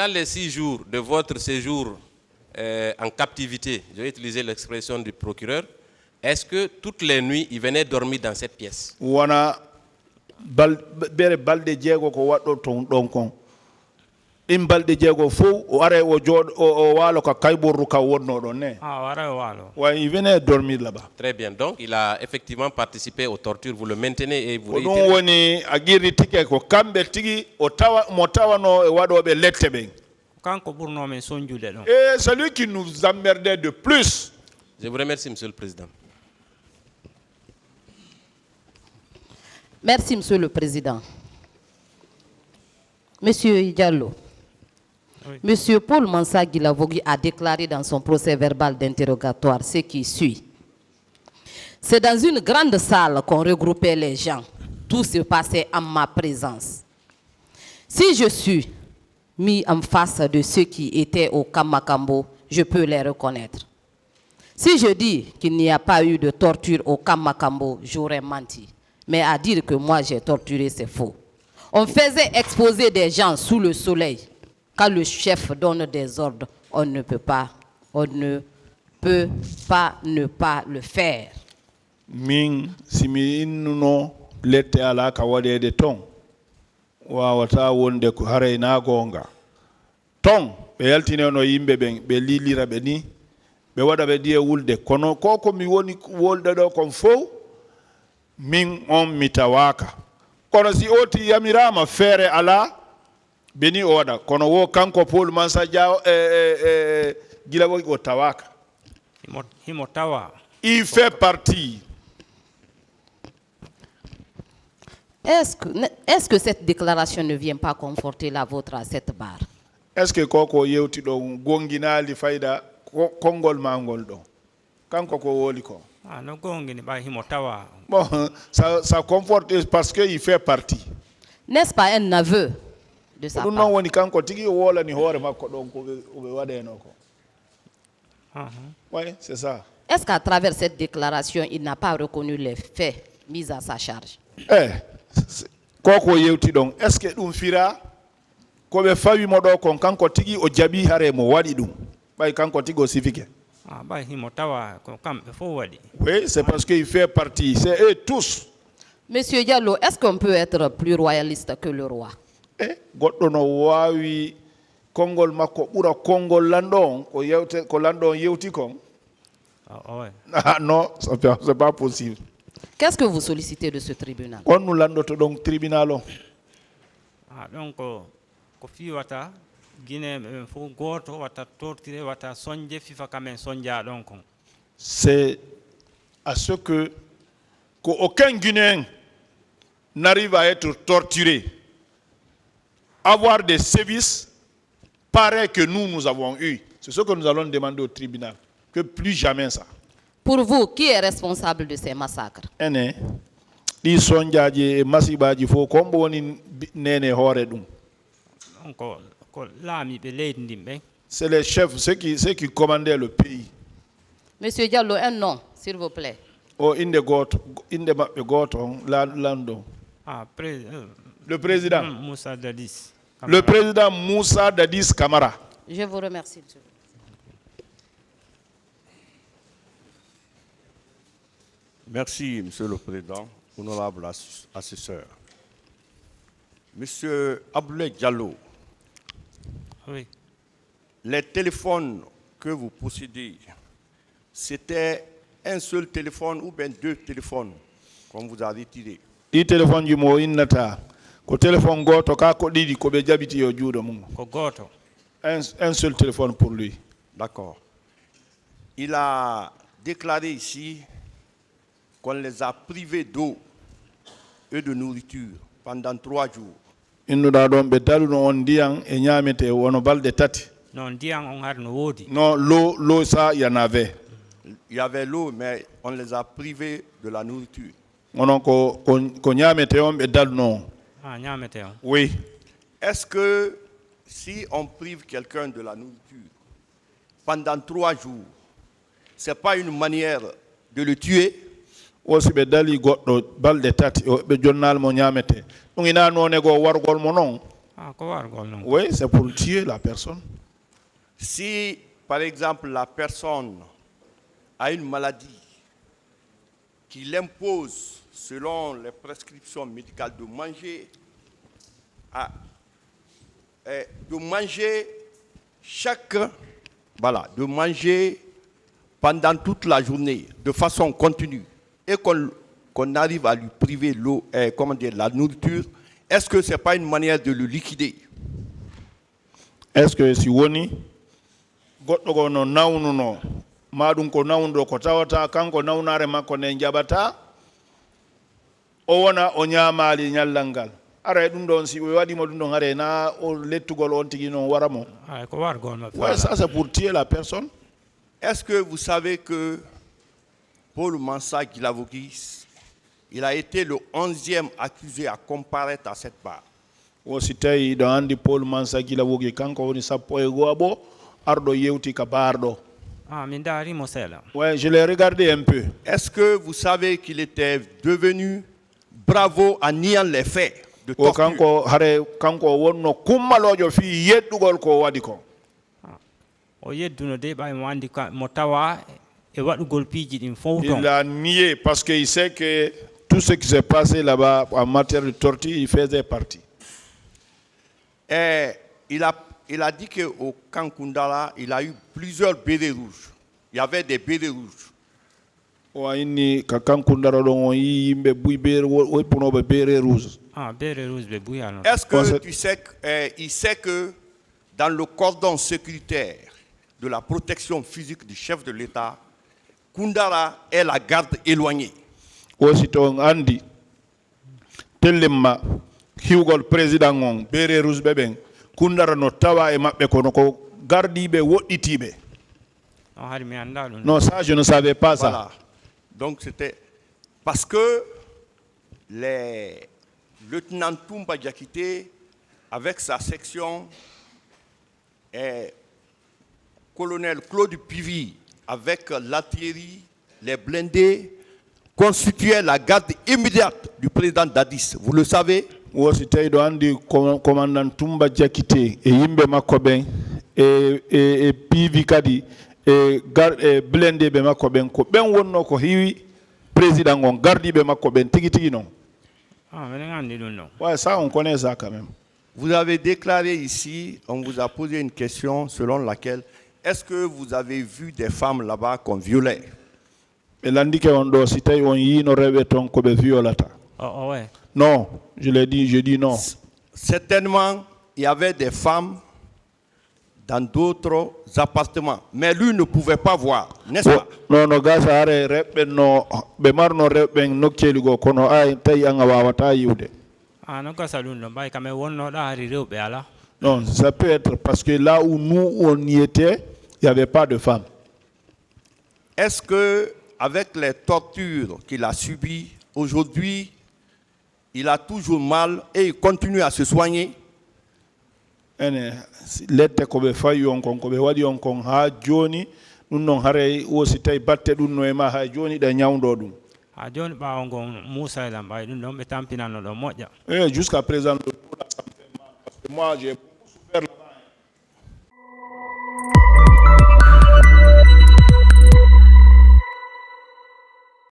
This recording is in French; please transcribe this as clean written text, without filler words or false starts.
pendant les 6 jours de votre séjour en captivité, je vais utiliser l'expression du procureur, est-ce que toutes les nuits, il venait dormir dans cette pièce? Wana bere balde jego ko waddo ton don kon. Im balde jego fo o are o jod o walo ka kayborru ka wonno don ne. Ah, wara walo. Ouais, il venait dormir là-bas. Très bien. Donc, il a effectivement participé aux tortures. Vous le maintenez et vous Don réitérez. woni agiri tike ko kambe tigi o tawa mo tawano e wadobe lette be. Kanko burno men sonjude don. Et celui qui nous emmerdait de plus. Je vous remercie, Monsieur le Président. Merci, Monsieur le Président. Monsieur Diallo, Oui. Monsieur Paul Mansa Guilavogui a déclaré dans son procès verbal d'interrogatoire ce qui suit. C'est dans une grande salle qu'on regroupait les gens. Tout se passait en ma présence. Si je suis mis en face de ceux qui étaient au camp Makambo, je peux les reconnaître. Si je dis qu'il n'y a pas eu de torture au camp Makambo, j'aurais menti. Mais à dire que moi j'ai torturé, c'est faux. On faisait exposer des gens sous le soleil. Quand le chef donne des ordres, on ne peut pas ne pas le faire. Min simi innuno lette ala ka wadede ton wawata wonde ko haray na gonga ton be yaltine no yimbe ben be lilira be ni be wada be die wulde kono koko mi woni wolde do kon fo min on mitawaka kono si oti yamirama fere ala beni o wada kono wo kanko Paul Mansa Diaw gila wo tawaka Himo tawa. il fait partie. Est-ce que cette déclaration ne vient pas conforter la vôtre à cette barre? Est-ce que koko yewti do gonginali fayda kongol mangol do kanko ko woli ko? Ah, no gongini ba himo tawa. Bon, ça conforte parce que il fait partie. N'est-ce pas un aveu de sa Non part? woni kanko tigi wola ni hore makko don ko be wadeno ko. Oui, c'est ça. Est-ce qu'à travers cette déclaration, il n'a pas reconnu les faits mis à sa charge? Koko yewti don est-ce que dum fira ko be fawi modo kon kanko tigi o jabi hare mo wadi dum bay kanko tigi o sifike? Ah, ba himo tawa ko kambe fo wadi. Oui, c'est parce qu'il fait partie, c'est eux tous. Monsieur Diallo, est-ce qu'on peut être plus royaliste que le roi? Goddo no wawi kongol makko bura kongol landon ko yewte ko landon yewti kon. Ah, ouais. Ah non, c'est pas possible. Qu'est-ce que vous sollicitez de ce tribunal? On nous landoto donc tribunal. Ah, donc ko fi wata Guinée fo goto wata torture wata sonje fifa kamen sonja donc. C'est à ce que qu'aucun Guinéen n'arrive à être torturé, avoir des services pareils que nous avons eu. C'est ce que nous allons demander au tribunal, que plus jamais ça. Pour vous, qui est responsable de ces massacres? Di sonjaaji e masibaji fo kombo woni nene hore dum. Donc ko lami be leydi ndimbe. C'est les chefs, ceux qui commandaient le pays. Monsieur Diallo, un nom, s'il vous plaît. Oh, inde mabbe goto lando. Ah, le président Moussa Dadis. Le président Moussa Dadis Camara. Je vous remercie, monsieur. Merci, Monsieur le Président, honorable assesseur. Monsieur Abdoulaye Diallo, oui. Les téléphones que vous possédez, c'était un seul téléphone ou bien 2 téléphones qu'on vous a retirés? Di téléphone ji mo innata ko téléphone goto ka ko didi ko be jabiti yo juudo mum. Ko goto. Un seul téléphone pour lui. D'accord. Il a déclaré ici qu'on les a privés d'eau et de nourriture pendant 3 jours. Innuda don be daluno on diyan e nyamete wono balde tati. Non, diyan on har no wodi. Non, l'eau ça il y en avait. Il y avait l'eau mais on les a privés de la nourriture. Onon ko nyamete on be daluno. Ah, nyamete on. Oui. Est-ce que si on prive quelqu'un de la nourriture pendant 3 jours, c'est pas une manière de le tuer? Aussi be dali goddo balde tati be jonnal mo nyamete dum ina none go wargol mo non. ko war gol non. Oui, c'est pour tuer la personne. Si, par exemple, la personne a une maladie qui l'impose, selon les prescriptions médicales, de manger de manger pendant toute la journée de façon continue et qu'on arrive à lui priver la nourriture, est-ce que ce n'est pas une manière de le liquider? Est-ce que si woni goɗɗo go no nawnuno maɗum ko nawnuɗo ko tawata kanko nawnare makko nde jaɓata o wona o ñamali ñallal ngal ara ɗum ɗon si ɓe waɗimo ɗum ɗon are na o lettugol on tigi noon wara mo. Ko war gol no. Ouais, ça c'est pour tuer la personne. Est-ce que vous savez que Paul Mansa Guilavogui, il a été le 11e accusé à comparaître à cette barre? O si tawi ɗo andi Paul Mansa Guilavogui kanko woni sappo e go'o arɗo yewti ka barɗo. Min darimo sela. Ouais, je l'ai regardé un peu. Est-ce que vous savez qu'il était devenu bravo en niant les faits de o torture? kanko wonno kummalojo fi yeddugol ko waɗi ko. O yedduno de ɓay mo andi mo tawa e waɗugol piiji ɗin fof ton. Il a nié parce qu'il sait que tout ce qui s'est passé là-bas en matière de torture, il faisait partie. Et il a dit qu'au camp Kundala, il a eu plusieurs bérets rouges. Il y avait des bérets rouges. Est-ce que tu sais il sait que dans le cordon sécuritaire de la protection physique du chef de l'État, Kundala est la garde éloignée? Aussitôt andi tellemma hiwgol président on bere rouge beben Kundara no tawa e mabbe kono ko gardibe wodditibe. Non, ça je ne savais pas ça. Voilà. Donc c'était parce que les lieutenants Toumba Diakité, avec sa section, et colonel Claude Pivy, avec l'artillerie, les blindés, constituaient la garde immédiate du président Dadis. Vous le savez? Wosi taydo andi commandant Toumba Diakité e yimbe makko ben e Pivy kadi e blindé be makko ben ko ben wonno ko hiwi président on gardibe makko ben tigi tigi non. Ouais, ça on connaît ça quand même. Vous avez déclaré ici, on vous a posé une question selon laquelle est-ce que vous avez vu des femmes là-bas qu'on violait? Non, je l'ai dit, je dis non. Certainement, il y avait des femmes dans d'autres appartements, mais lui ne pouvait pas voir, n'est-ce pas? Non, non, gasa are rebe no be marno rebe no keligo kono ay tay anga wawata yude. Non, ça peut être parce que là où nous on y était, il n'y avait pas de femmes. Est-ce que avec les tortures qu'il a subies aujourd'hui, il a toujours mal et il continue à se soigner? Lette ko be fayi on kon ko be wadi on kon ha joni dun non hare wosi tay batte dun no e ma ha joni da nyawdo dum ha joni ba on gon Moussa Lam bay dun don be tampinano do moja jusqu'à présent parce que moi j'ai